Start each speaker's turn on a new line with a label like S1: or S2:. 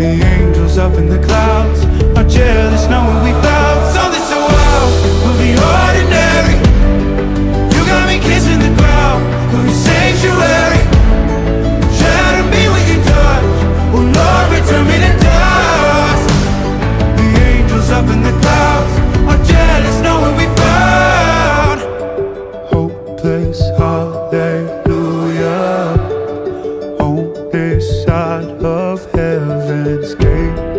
S1: The angels up in the clouds are jealous knowing we found something so wild. We'll be ordinary. You got me kissing the ground, we're in sanctuary. Shatter me with your touch, oh Lord, return me to dust. The angels up in the clouds are jealous knowing we found hopeless hallelujah on this side of heaven's gate.